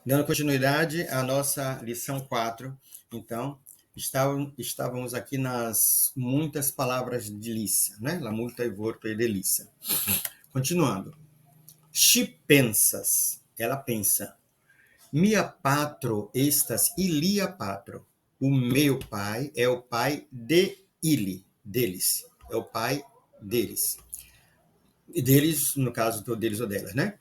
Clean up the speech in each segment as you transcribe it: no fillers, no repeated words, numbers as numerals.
Dando continuidade à nossa lição 4, então, estávamos aqui nas muitas palavras de Lícia, né? La multa e vorto e delícia. Continuando. She pensas, ela pensa. Mia patro estas ilia patro. O meu pai é o pai de ili, deles. É o pai deles. E deles, no caso, deles ou delas, né?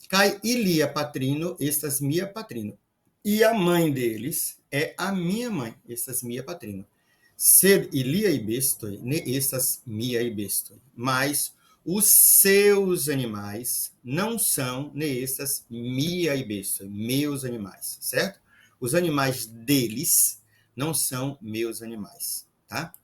Kai ilia patrino, estas mia patrino. E a mãe deles é a minha mãe, estas mia patrino. Sed ilia ibestoi, ne estas mia ibestoi. Mas os seus animais não são ne estas mia ibestoi, meus animais, certo? Os animais deles não são meus animais, tá?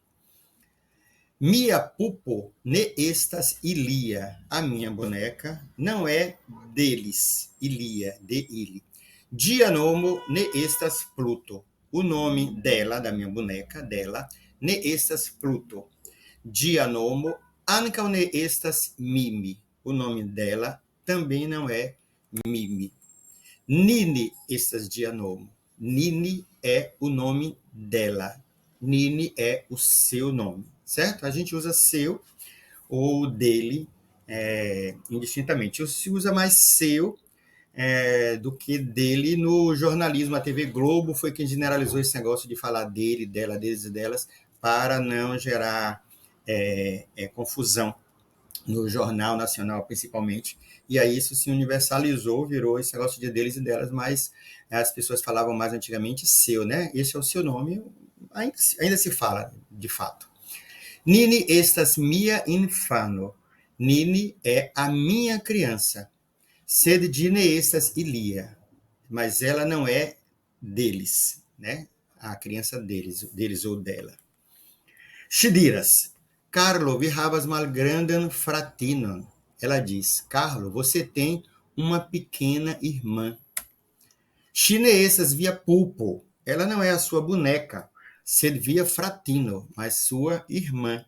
Mia pupo ne estas ilia. A minha boneca não é deles, ilia, de ili. Dianomo ne estas Pluto. O nome dela, da minha boneca, dela, ne estas Pluto. Dianomo ankaŭ ne estas Mimi. O nome dela também não é Mimi. Nini estas Dianomo. Nini é o nome dela. Nini é o seu nome, certo? A gente usa seu ou dele indistintamente. Se usa mais seu do que dele no jornalismo. A TV Globo foi quem generalizou esse negócio de falar dele, dela, deles e delas, para não gerar confusão no Jornal Nacional, principalmente. E aí isso se universalizou, virou esse negócio de deles e delas, mas as pessoas falavam mais antigamente seu, né? Esse é o seu nome, ainda se fala, de fato. Nini estas mia infano. Nini é a minha criança. Sed dine estas ilia. Mas ela não é deles, né? A criança deles ou dela. Shidiras. Carlo, vi havas malgrandan fratinon. Ela diz, Carlo, você tem uma pequena irmã. Shine estas via pulpo. Ela não é a sua boneca. Sed via fratino, mas sua irmã.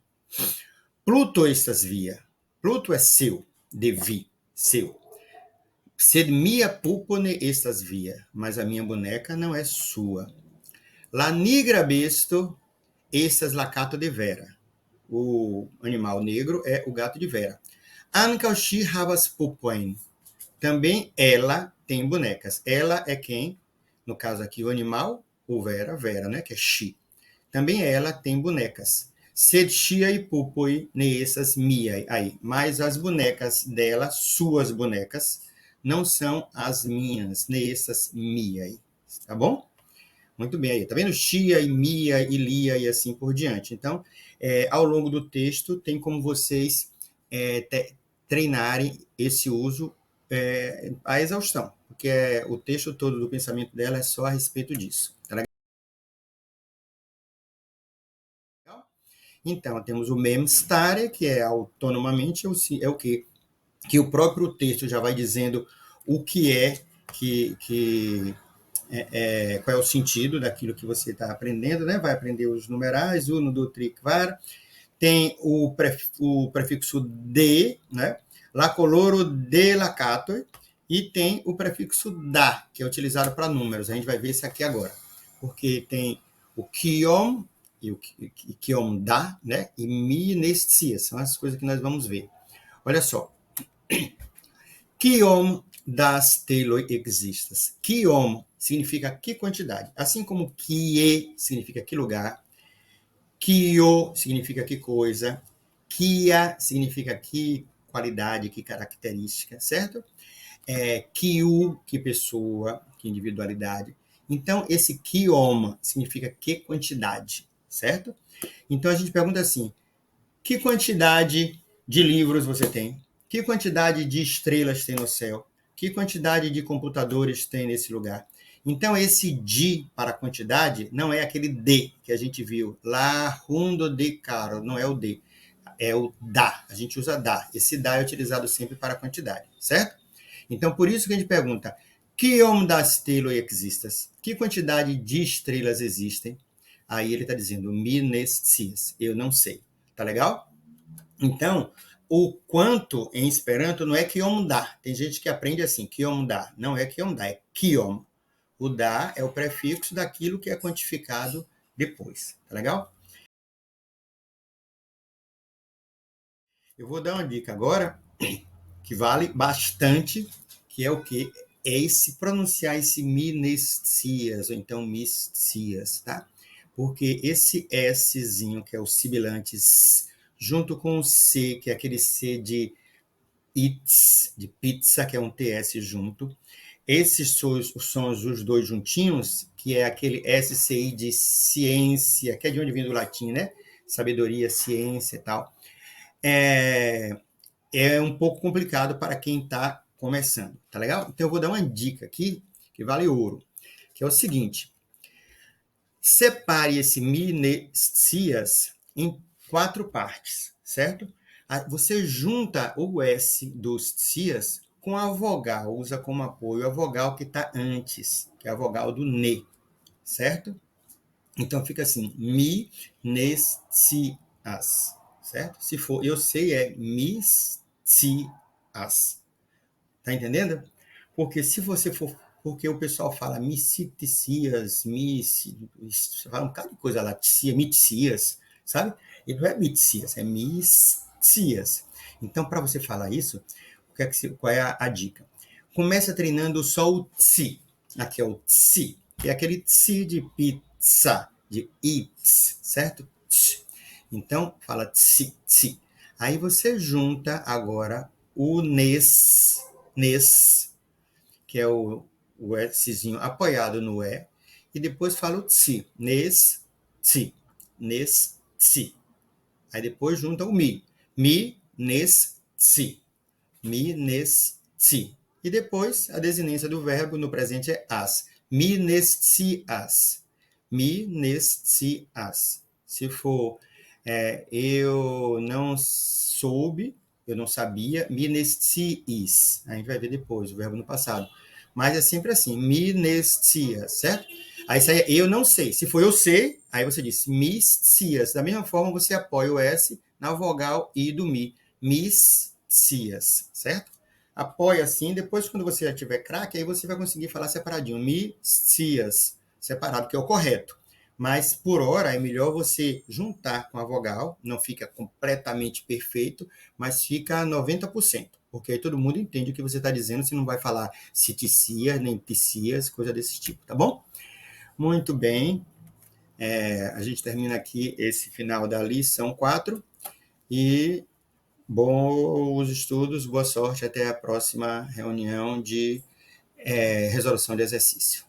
Pluto estas via. Pluto é seu, devi, seu. Sed mia pulpone estas via, mas a minha boneca não é sua. La nigra besto estas la cato de vera. O animal negro é o gato de Vera. Ankaŭ ŝi havas pupojn. Também ela tem bonecas. Ela é quem? No caso aqui, o animal, o Vera, né? Que é ŝi. Também ela tem bonecas. Sed ŝiaj pupoj ne estas miaj. Aí, mas as bonecas dela, suas bonecas, não são as minhas, ne estas miaj. Tá bom? Muito bem aí, tá vendo? Chia, e Mia, e Lia e assim por diante. Então, ao longo do texto, tem como vocês treinarem esse uso à exaustão, porque o texto todo do pensamento dela é só a respeito disso. Tá legal? Então, temos o mem stare, que é autonomamente, é o quê? Que o próprio texto já vai dizendo o que é qual é o sentido daquilo que você está aprendendo, né? Vai aprender os numerais, uno, do, tri, quar. Tem o prefixo de, né? La coloro de la cato, e tem o prefixo da, que é utilizado para números. A gente vai ver isso aqui agora, porque tem o kiom e o kiom da, né? E mi nestia, são as coisas que nós vamos ver. Olha só. Kiom das teloi existas. Kiom significa que quantidade. Assim como kie significa que lugar, kio significa que coisa, kia significa que qualidade, que característica, certo? Kiu, que pessoa, que individualidade. Então, esse kiom significa que quantidade, certo? Então, a gente pergunta assim, que quantidade de livros você tem? Que quantidade de estrelas tem no céu? Que quantidade de computadores tem nesse lugar? Então, esse de para quantidade não é aquele de que a gente viu. La rundo de caro, não é o de. É o da. A gente usa da. Esse da é utilizado sempre para quantidade, certo? Então, por isso que a gente pergunta, kiom das stelo existas? Que quantidade de estrelas existem? Aí ele está dizendo, mi nescias. Eu não sei. Tá legal? Então, o quanto em Esperanto não é kiom da. Tem gente que aprende assim, kiom da. Não é kiom da, é kiom. O da é o prefixo daquilo que é quantificado depois. Tá legal? Eu vou dar uma dica agora que vale bastante, que é o quê? É esse pronunciar esse minestias, ou então mistias, tá? Porque esse Szinho, que é o sibilante, junto com o C, que é aquele C de its, de pizza, que é um TS junto, esses sons, os dois juntinhos, que é aquele SCI de ciência, que é de onde vem do latim, né? Sabedoria, ciência e tal. É um pouco complicado para quem está começando, tá legal? Então eu vou dar uma dica aqui que vale ouro, que é o seguinte: separe esse minestias em 4 partes, certo? Você junta o S dos cias com a vogal, usa como apoio a vogal que está antes, que é a vogal do ne, certo? Então fica assim, mi, nes, si, as, certo? Se for, eu sei, é mis, si, as. Tá entendendo? Porque se você for, porque o pessoal fala miciticias, fala um bocado de coisa lá, miticias, sabe? E não é miticias, é miscias. Então, para você falar isso, qual é a dica? Começa treinando só o tsi. Aqui é o tsi, que é aquele tsi de pizza, de eats, certo? Tsi. Então, fala tsi, tsi. Aí você junta agora o nes, que é o Szinho apoiado no E, e depois fala o tsi, nes, tsi. Aí depois junta o mi, nes, tsi, mi, nes, tsi. E depois a desinência do verbo no presente é as, mi, nes, tsi, as, mi, nes, tsi, as. Se for eu não soube, eu não sabia, minestiis. A gente vai ver depois, o verbo no passado. Mas é sempre assim, minestia, certo? Aí isso aí é eu não sei. Se for eu sei, aí você diz mistias. Da mesma forma, você apoia o S na vogal I do mi. Mistias, certo? Apoia assim, depois quando você já tiver craque, aí você vai conseguir falar separadinho. Mistias, separado, que é o correto. Mas, por hora, é melhor você juntar com a vogal, não fica completamente perfeito, mas fica 90%, porque aí todo mundo entende o que você está dizendo, você não vai falar citicias, nem picias, coisa desse tipo, tá bom? Muito bem, a gente termina aqui esse final da lição 4 e bons estudos, boa sorte, até a próxima reunião de resolução de exercício.